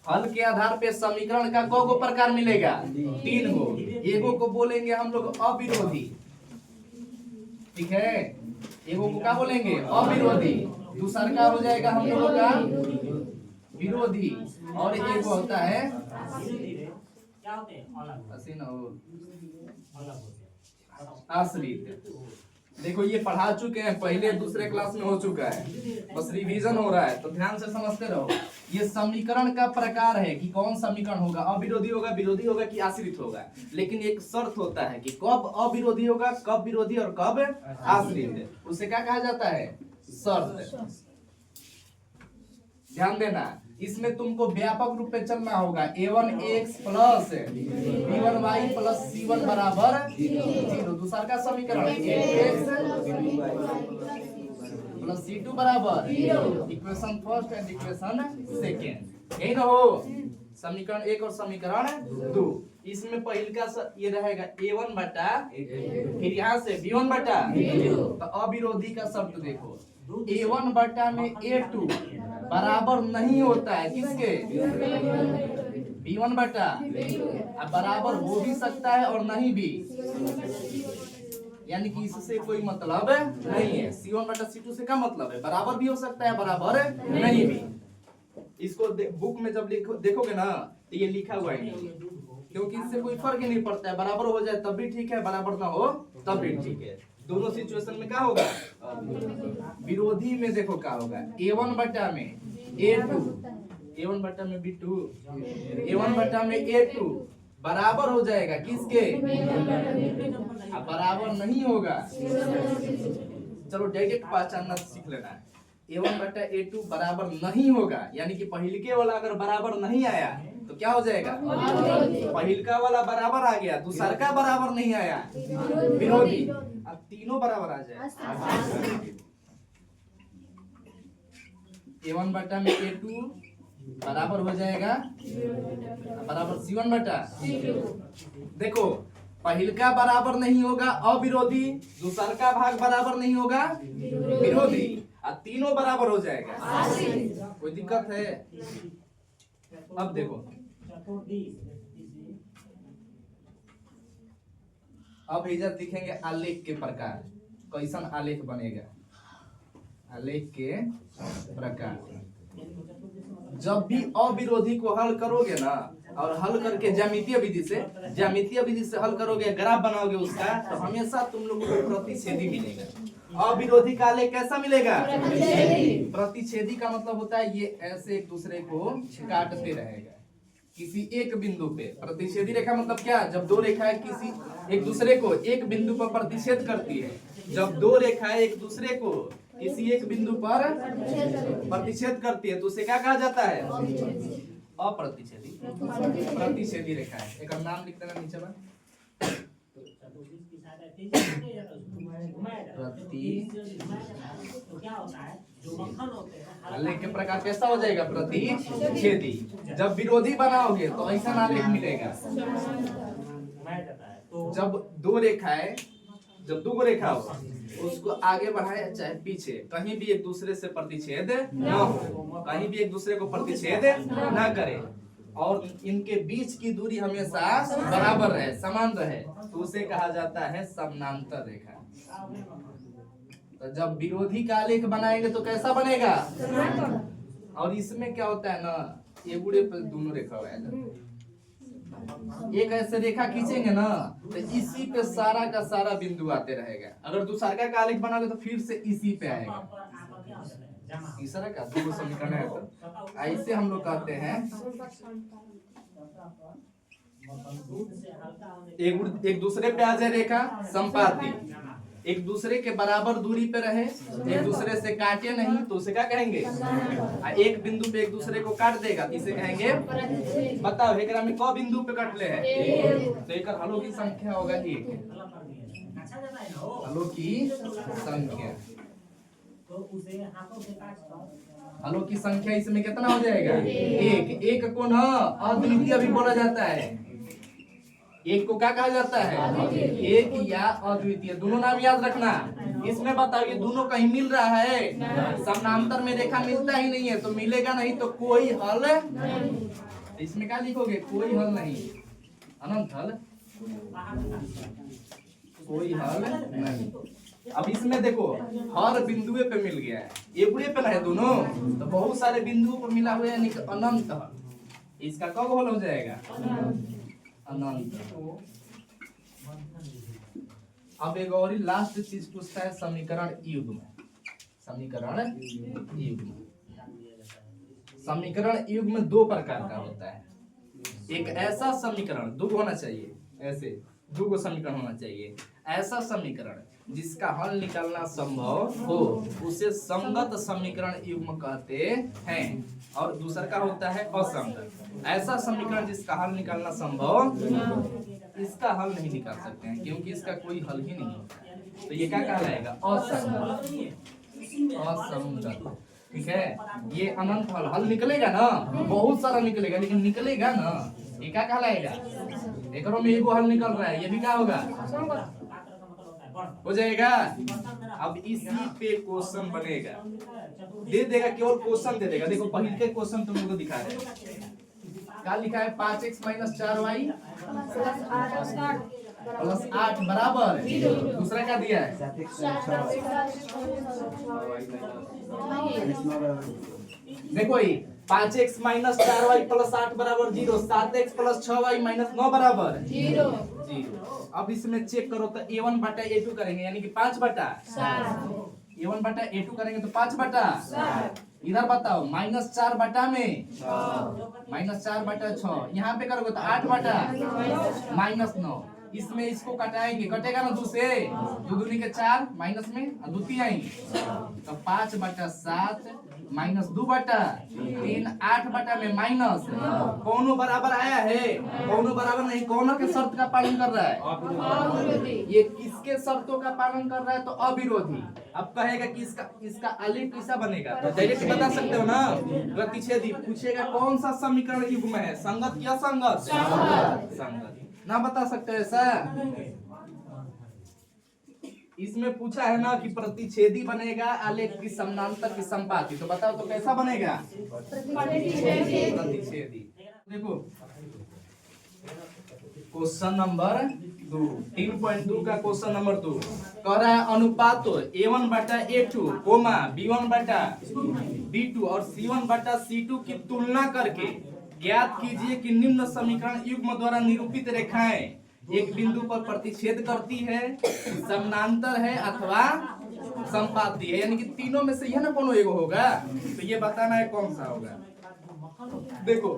हल के आधार पे समीकरण का कौ गो प्रकार मिलेगा? 3 गो। एगो को बोलेंगे हम लोग अविरोधी, ठीक है, एगो को क्या बोलेंगे? अविरोधी। दूसरा का हो जाएगा हम लोगों का विरोधी, और एगो होता है आश्रित। देखो ये पढ़ा चुके हैं, पहले दूसरे क्लास में हो चुका है, बस रिवीजन हो रहा है, तो ध्यान से समझते रहो। ये समीकरण का प्रकार है कि कौन समीकरण होगा, अविरोधी होगा, विरोधी होगा कि आश्रित होगा। लेकिन एक शर्त होता है कि कब अविरोधी होगा, कब विरोधी और कब आश्रित, उसे क्या कहा जाता है? शर्त। ध्यान देना, इसमें तुमको व्यापक रूप में चलना होगा। a1x plus b1y plus c1 बराबर 0। दूसरा का समीकरण a2x प्लस c2 बराबर 0। Equation first and equation second, यही ना हो समीकरण 1 और समीकरण 2। इसमें पहले का ये रहेगा a1 बटा, फिर यहाँ से b1 बटा, तो अविरोधी का शब्द देखो, a1 बटा में a2 बराबर नहीं होता है किसके? b1 बटा। अब बराबर हो भी सकता है और नहीं भी, यानी कि इससे कोई मतलब नहीं है। c1 बटा c2 से क्या मतलब है? बराबर भी हो सकता है, बराबर नहीं भी। इसको बुक में जब देखोगे ना तो ये लिखा हुआ है, क्योंकि इससे कोई फर्क ही नहीं पड़ता है। बराबर हो जाए तब भी ठीक है, बराबर ना हो तब भी ठीक है। दोनों सिचुएशन में क्या होगा? विरोधी में देखो क्या होगा, a1 बटा में a2, a1 बटा में b2, a1 बटा में a2 बराबर हो जाएगा किसके? अब बराबर नहीं होगा, चलो डायरेक्ट पहचानना सीख लेना है। a1 बटा a2 बराबर नहीं होगा, यानी कि पहिलके वाला अगर बराबर नहीं आया तो क्या हो जाएगा? पहिलका वाला बराबर आ गया, दूसरा का बराबर नहीं आया, विरोधी। अब तीनों बराबर आ जाए, a1 बटा में a2 बराबर हो जाएगा बराबर c1 बटा। देखो पहिलका बराबर नहीं होगा अविरोधी, दूसरा का भाग बराबर नहीं होगा विरोधी, और तीनों बराबर हो जाएगा। कोई दिक्कत है? अब देखो, अब इधर दिखेंगे आलेख के प्रकार, कैसन आलेख बनेगा। आलेख के प्रकार, जब भी अविरोधी को हल करोगे ना, और हल करके ज्यामितीय विधि से हल करोगे, ग्राफ बनाओगे उसका, तो हमेशा तुम लोगों को प्रतिच्छेदी मिलेगा। अविरोधी का आलेख कैसा मिलेगा? प्रतिच्छेदी का मतलब होता है ये ऐसे एक दूसरे को काटते रहेगा किसी एक बिंदु पे। प्रतिच्छेदी रेखा मतलब क्या? जब दो रेखाएं किसी एक दूसरे को एक बिंदु पर प्रतिच्छेद करती है। जब दो रेखाएं एक दूसरे को किसी एक बिंदु पर प्रतिच्छेद करती है तो उसे क्या कहा जाता है? अप्रतिच्छेदी। प्रतिच्छेदी रेखा है, एक नाम लिख देना नीचे में। आलेख के प्रकार कैसा हो जाएगा? प्रतिच्छेदी। जब विरोधी बनाओगे तो ऐसा आलेख मिलेगा। जब दो रेखाएं, जब दो रेखा हो उसको आगे बढ़ाए चाहे पीछे, कहीं भी एक दूसरे से प्रतिच्छेद न हो, कहीं भी एक दूसरे को प्रतिच्छेद न करे, और इनके बीच की दूरी हमेशा बराबर रहे, समान रहे, तो उसे कहा जाता है समानांतर रेखा। तो जब विरोधी का आलेख बनाएंगे तो कैसा बनेगा? और इसमें क्या होता है ना, ये बुढ़े पर दोनों रेखा आएगा। एक ऐसे रेखा खींचेंगे ना तो इसी पे सारा का सारा बिंदु आते रहेगा। अगर दूसरा का आलेख बनाओगे तो फिर से इसी पे आएगा। तीसरा का दो समीकरण है, तो ऐसे हम लोग कहते हैं एक दूसरे पे आ जाए रेखा संपाती, एक दूसरे के बराबर दूरी पे रहे, एक दूसरे से काटे नहीं, तो उसे क्या कहेंगे? एक बिंदु पे एक दूसरे को काट देगा, इसे कहेंगे। बताओ एकरा में कौ बिंदु पे कटले है? तो एक हलों की संख्या होगा 1। हलों की संख्या, हलों की संख्या इसमें कितना हो जाएगा? 1। एक को ना अद्वितीय भी बोला जाता है। एक को क्या कहा जाता है? एक या अद्वितीय, दोनों नाम याद रखना। इसमें बताओ ये दोनों कहीं मिल रहा है? समानांतर में रेखा मिलता ही नहीं है, तो मिलेगा नहीं तो कोई हल इसमें क्या लिखोगे? कोई हल नहीं, अनंत हल, कोई हल नहीं। अब इसमें देखो हर बिंदुए पे मिल गया है, एक पे है दोनों, तो बहुत सारे बिंदुओं पर मिला हुआ है, यानी कि अनंत हल। इसका कब हल हो जाएगा? अनंत। अब एक और लास्ट चीज पूछता है, समीकरण युग्म। समीकरण युग्म, समीकरण युग्म दो प्रकार का होता है। एक ऐसा समीकरण, दो होना चाहिए, ऐसे दो समीकरण होना चाहिए। ऐसा समीकरण जिसका हल निकालना संभव हो उसे संगत समीकरण युग्म कहते हैं, और दूसरा का होता है असंगत। ऐसा समीकरण जिसका हल निकालना संभव, इसका हल नहीं निकाल सकते हैं क्योंकि इसका कोई हल ही नहीं होता है, तो ये क्या कहलाएगा? असंगत। असंगत, ठीक है। ये अनंत हल, हल निकलेगा ना, बहुत सारा निकलेगा, लेकिन निकलेगा ना, ये क्या कहलाएगा? एक में एगो हल निकल रहा है, ये भी क्या होगा? हो जाएगा। अब इसी पे क्वेश्चन बनेगा, दे देगा, केवल क्वेश्चन दे देगा। देखो पहले के क्वेश्चन तुम लोगों को दिखा रहे हैं, क्या लिखा है? 5x - 4y प्लस 8 बराबर, दूसरा क्या दिया है? देखो ये 5x - 4y प्लस 8 बराबर 0, 7x प्लस 6y - 9 बराबर 0। अब इसमें चेक करो तो a1 बटा a2 करेंगे, यानी कि 5 बटा a1 बटा a2 करेंगे तो 5 बटा। इधर बताओ -4 बटा में -4 बटा 6, यहाँ पे करोगे तो 8 बटा -9। इसमें इसको कटाएंगे, कटेगा ना 2 से, 2 दूनी के 4, माइनस में दो तीन आएंगे, तो 5 बटा 7 माइनस 2 बटा 3, 8 बटा में माइनस। कौनो बराबर आया है? कौनो बराबर नहीं, कौनो के शर्त का पालन कर रहा है? ये किसके शर्तों का पालन कर रहा है? तो अविरोधी। अब कहेगा कि इसका अलिफ कैसा बनेगा, तो डायरेक्ट बता सकते हो ना, प्रतिच्छेदी। पूछेगा कौन सा समीकरण युग्म है, संगत या असंगत? संगत। ना बता सकते ऐसा? इसमें पूछा है ना कि प्रतिच्छेदी बनेगा आलेख की समानांतर की संपाती, तो बताओ तो कैसा बनेगा? प्रतिच्छेदी। देखो क्वेश्चन नंबर 2, 3.2 का क्वेश्चन नंबर 2 कह रहा है अनुपात a1 बटा a2 कोमा b1 बटा b2 और c1 बटा c2 की तुलना करके ज्ञात कीजिए कि निम्न समीकरण युग्म द्वारा निरूपित रेखाएं एक बिंदु पर प्रतिच्छेद करती है, समानांतर है अथवा संपाती है। यानी कि तीनों में से यह ना कोनो एगो होगा, तो ये बताना है कौन सा होगा। देखो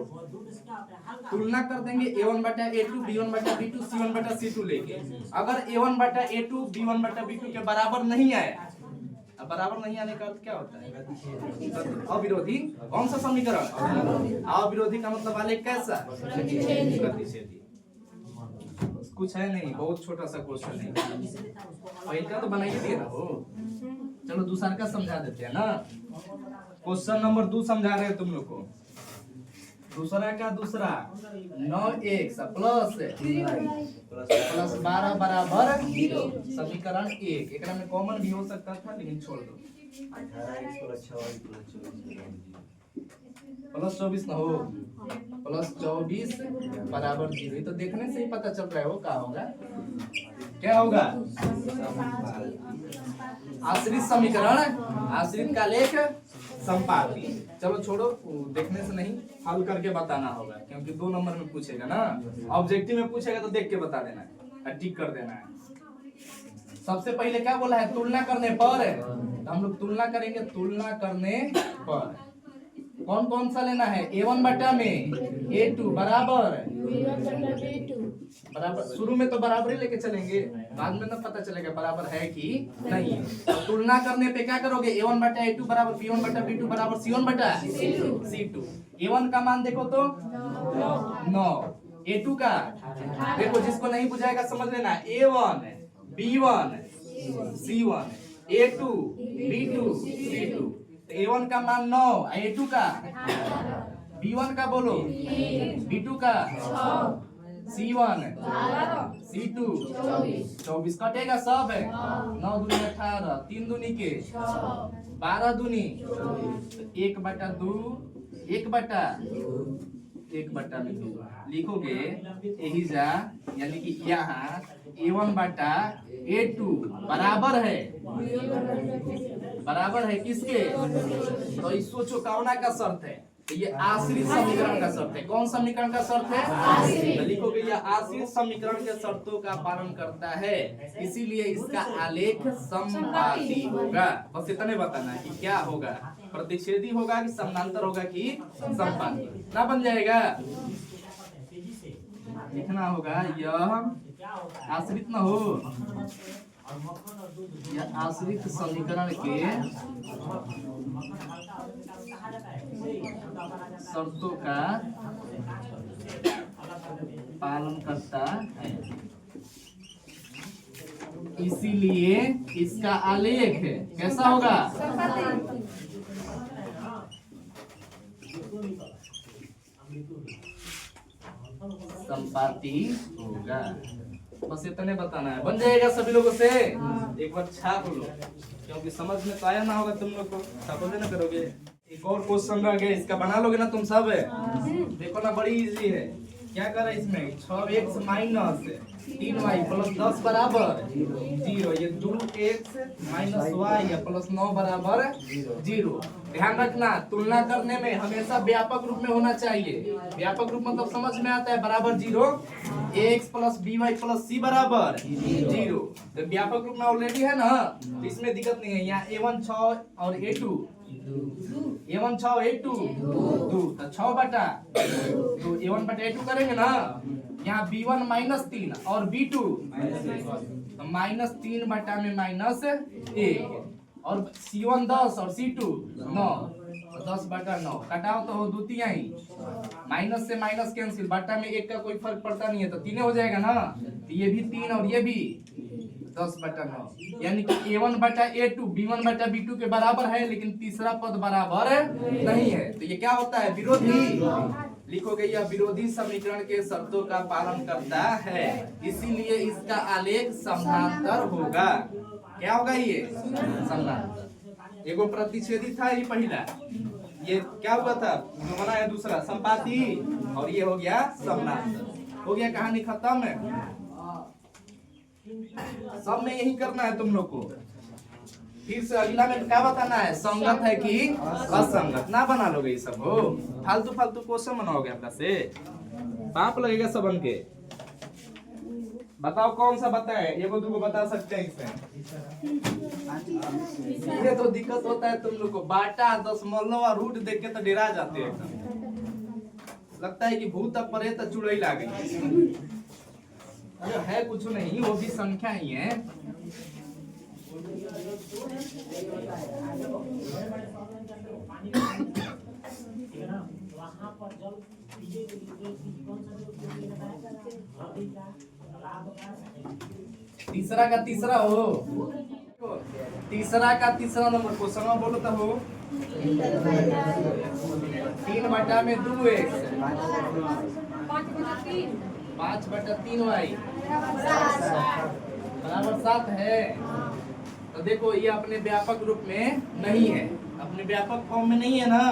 तुलना कर देंगे a1 बटा a2 b1 बटा b2 c1 बटा c2 लेके। अगर a1 बटा a2 b1 बटा b2 के बराबर नहीं आया, अब बराबर नहीं आने का अर्थ क्या होता है? अविरोधी। कौन सा समीकरण? अविरोधी का मतलब वाले कैसा? प्रतिच्छेदी। कुछ है नहीं, बहुत छोटा सा क्वेश्चन है, पहले का तो बनाइए दिए ना हो। चलो दूसरा का समझा देते हैं ना। क्वेश्चन नंबर 2 समझा रहे हैं तुम लोग को। दूसरा 9x प्लस 12 बराबर 0, समीकरण 1। एक में कॉमन भी हो सकता था लेकिन छोड़ दो। प्लस 24 ना हो, प्लस 24 बराबर 0। तो देखने से ही पता चल रहा है वो क्या होगा। क्या होगा? आश्रित समीकरण, आश्रित का लेख संपाती। चलो छोड़ो, देखने से नहीं, हल करके बताना होगा, क्योंकि 2 नंबर में पूछेगा ना। ऑब्जेक्टिव में पूछेगा तो देख के बता देना है, टिक कर देना है। सबसे पहले क्या बोला है? तुलना करने पर। तो हम लोग तुलना करेंगे, तुलना करने पर कौन कौन सा लेना है? a1 बटा में a2 बराबर बराबर। शुरू में तो बराबर ही लेके चलेंगे, बाद में ना पता चलेगा बराबर है कि नहीं। तो तुलना करने पे क्या करोगे? a1 बटा a2 बराबर b1 बटा b2 बराबर c1 बटा c2। a1 का मान देखो तो 9, a2 का देखो, जिसको नहीं बुझाएगा समझ लेना, a1 b1 c1 a2 b2 c2। a1 का मान 9, a2 का, b1 का बोलो, b2 का, c1 c2 24 कटेगा सब है। 9 दूनी 18, 3 दूनी के 12 दूनी 1 बटा 2, 1 बटा 1/2 लिखोगे यही जा, यानी कि यहाँ A1/A2 बराबर है किसके? तो इस सोचो कौना का शर्त है, तो ये आश्रित समीकरण का शर्त है। कौन समीकरण का शर्त है? तो लिखोगे यह आश्रित समीकरण के शर्तों का पालन करता है, इसीलिए इसका आलेख समपाती होगा। बस इतने बताना है कि क्या होगा, प्रतिच्छेदी होगा कि समानांतर होगा कि समपाती। ना बन जाएगा, लिखना होगा यह आश्रित न हो, यह आश्रित समीकरण के शर्तों का पालन करता है, इसीलिए इसका आलेख कैसा होगा? संपाती होगा। बस इतने बताना है, बन जाएगा सभी लोगों से। एक बार छाप लो, क्योंकि समझ में तो आया ना होगा तुम लोग को, छापोगे ना करोगे। एक और क्वेश्चन रह गया, इसका बना लोगे ना तुम सब? देखो ना, बड़ी इजी है। क्या करे इसमें, 6x माइनस 3y प्लस 10 बराबर 0, ये 2x माइनस y प्लस 9 बराबर 0। ध्यान रखना, तुलना करने में हमेशा व्यापक रूप में होना चाहिए। व्यापक रूप मतलब समझ में आता है, बराबर 0, ax plus by plus c बराबर 0। तो व्यापक रूप में ऑलरेडी है ना, तो इसमें दिक्कत नहीं है। यहाँ a1 6 और a2 a1 6 a2 2, तो 6/2 a1/a2 करेंगे ना। यहाँ b1 -3 और b2 तो -3 में -1, और c1 10 और c2 9, तो 10/9 कटाओ तो हो 2 तिहाई, माइनस से माइनस कैंसिल, बटा में 1 का कोई फर्क पड़ता नहीं है, तो 3 हो जाएगा ना। तो ये भी 3 और ये भी 10/9, यानी कि a1/a2 b1/b2 के बराबर है, लेकिन तीसरा पद बराबर नहीं है। तो ये क्या होता है? विरोधी। लिखोगे यह विरोधी समीकरण के शर्तों का पालन करता है, इसीलिए इसका आलेख समानांतर होगा। क्या होगा? ये समानांतर। एगो प्रतिच्छेदी था ये पहला, ये क्या हुआ था जो बना है दूसरा संपाती, और ये हो गया समानांतर। हो गया, कहानी खत्म है। सब में यही करना है तुम लोग को। फिर से अगला में क्या बताना है, संगत है कि असंगत। ना बना लोगे ये सब, हो फालतू क्वेश्चन बनाओगे अपना से, पाप लगेगा सबन के। बताओ कौन सा बताए, एगो दूगो बता सकते हैं इसमें? ये तो दिक्कत होता है तुम लोग को, बाटा दशमलव और रूट देख के तो डरा जाते हैं एकदम, लगता है कि भूत प्रेत चुड़ैल लागे। अरे है कुछ नहीं, वो भी संख्या ही है। तीसरा का तीसरा हो, तीसरा का तीसरा नंबर क्वेश्चन बोलो तो हो। 3/2x 5/3y बराबर 7 है। तो देखो ये अपने व्यापक रूप में नहीं है, अपने व्यापक फॉर्म में नहीं है ना,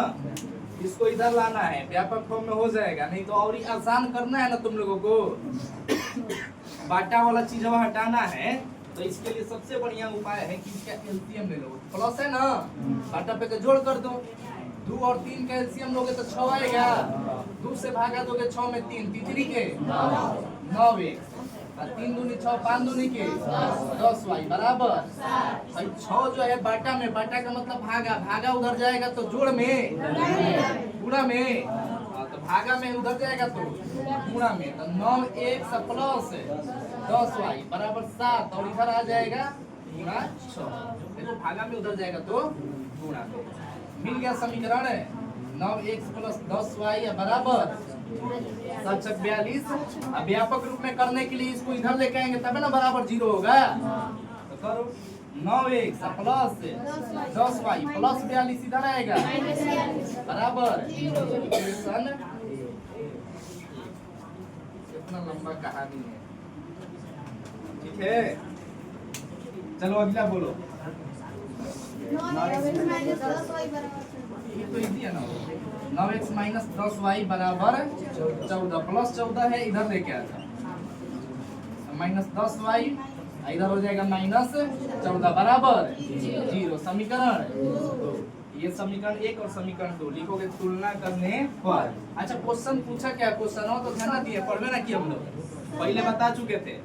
इसको इधर लाना है, व्यापक फॉर्म में हो जाएगा। नहीं तो और ही आसान करना है ना तुम लोगों को, बाटा वाला चीज हटाना है। तो इसके लिए सबसे बढ़िया उपाय है कि इसका एलसीएम ले लो। प्लस है ना, बाटा पे के जोड़ कर दो, 2 और 3 का एलसीएम लोगे तो 6 आएगा। 2 से भागा दोगे 6 में 3, तीसरी के 9x, 3 दूनी 6, 5 दूनी के 10y बराबर 6 जो है बाटा में, बाटा का मतलब भागा, भागा उधर जाएगा तो जोड़ में, गुणा में, तो भागा में उधर जाएगा तो गुणा में, तो 9x प्लस 10y बराबर 7, और इधर आ जाएगा गुणा 6। देखो भागा में उधर जाएगा तो गुणा में, मिल गया समीकरण। 9x प्लस 10y बराबर 7 42। अब व्यापक रूप में करने के लिए इसको इधर लेके आएंगे तब ना बराबर 0 होगा। तो करो 9x प्लस 10y प्लस 42 इधर आएगा बराबर इक्वेशन। कितना लंबा कहानी है, ठीक है। चलो अगला बोलो। ये तो इजी है ना, 9x माइनस 10y बराबर 14 प्लस 14 है इधर लेके आता माइनस 10y इधर हो जाएगा माइनस 14 बराबर 0 समीकरण ये समीकरण 1 और समीकरण 2 लिखोगे तुलना करने पर। अच्छा क्वेश्चन पूछा क्या क्वेश्चन हो तो ध्यान दिए पढ़वे ना कि हम लोग पहले बता चुके थे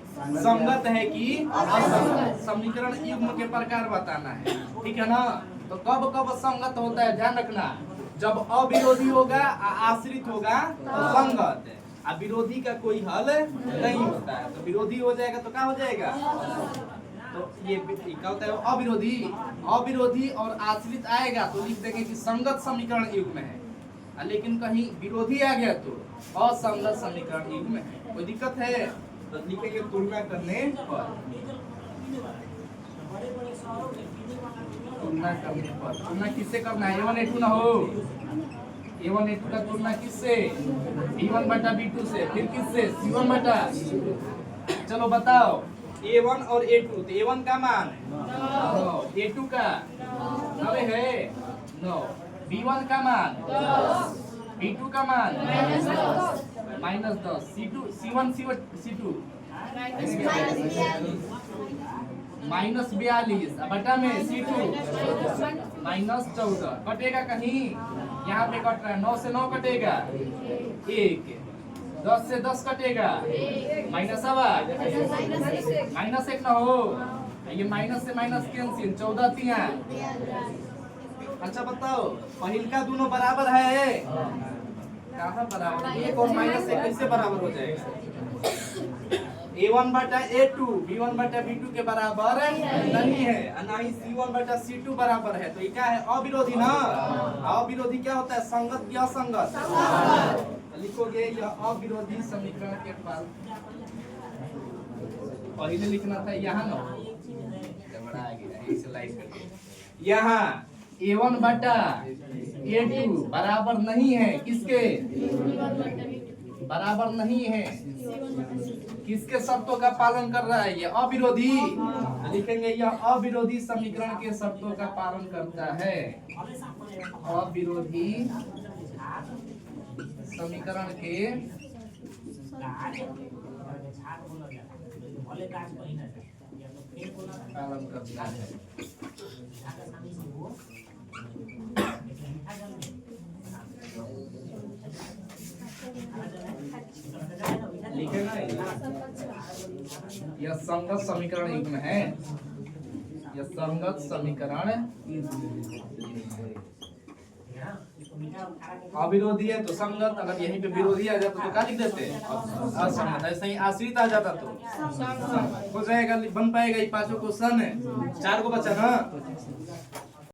संगत है कि असंगत समीकरण युग्म के प्रकार बताना है ठीक है ना। तो कब कब संगत होता है ध्यान रखना जब अविरोधी होगा आश्रित होगा तो संगत अब विरोधी का कोई हल नहीं होता है तो विरोधी हो जाएगा तो क्या हो जाएगा तो ये क्या होता है अविरोधी अविरोधी और आश्रित आएगा तो लिख देंगे कि संगत समीकरण युग्म है लेकिन कहीं विरोधी आ गया तो असंगत समीकरण युग्म है। कोई दिक्कत है तो लिखेंगे तुलना करने पर तुलना करने पर तुलना किससे करना है A1 A2 ना हो A1 A2 का तुलना किससे B1 बटा B2 से फिर किससे C1 बटा चलो बताओ A1 और A2 तो A1 का मान 9 A2 का 9 है 9 B1 का मान 10 B2 का मान माइनस 10 C1 C2 माइनस 42 बटा में C2 माइनस 14 कटेगा कहीं यहाँ पे कट रहा है 9 से 9 कटेगा 1 10 से 10 कटेगा माइनस माइनस 1 ना हो ये माइनस से माइनस कैंसिल 14 तिया। अच्छा बताओ पहिल का दोनों बराबर है कहाँ बराबर एक और माइनस से कैसे बराबर हो जाएगा A1 बटा A2 B1 बटा B2 के बराबर नहीं है ना ही C1 बटा C2 बराबर है तो ये क्या है अविरोधी ना अविरोधी क्या होता है संगत या असंगत लिखोगे यह अविरोधी समीकरण के पास पहले लिखना था यहाँ ना बड़ा आ गया इसे लाइक करके यहाँ A1 बटा A2 बराबर नहीं है किसके बराबर नहीं है किसके शर्तों का पालन कर रहा है ये अविरोधी लिखेंगे यह अविरोधी समीकरण के शर्तों का पालन करता है अविरोधी समीकरण के पालन करता है लिखे ना यह संगत समीकरण युग्म है यह संगत समीकरण अविरोधी है तो संगत अगर यहीं पे विरोधी आ जाता तो क्या लिख देते असंगत ऐसे ही आश्रित आ जाता तो हो जाएगा बन पाएगा ये पांचों क्वेश्चन 4 को बचा ना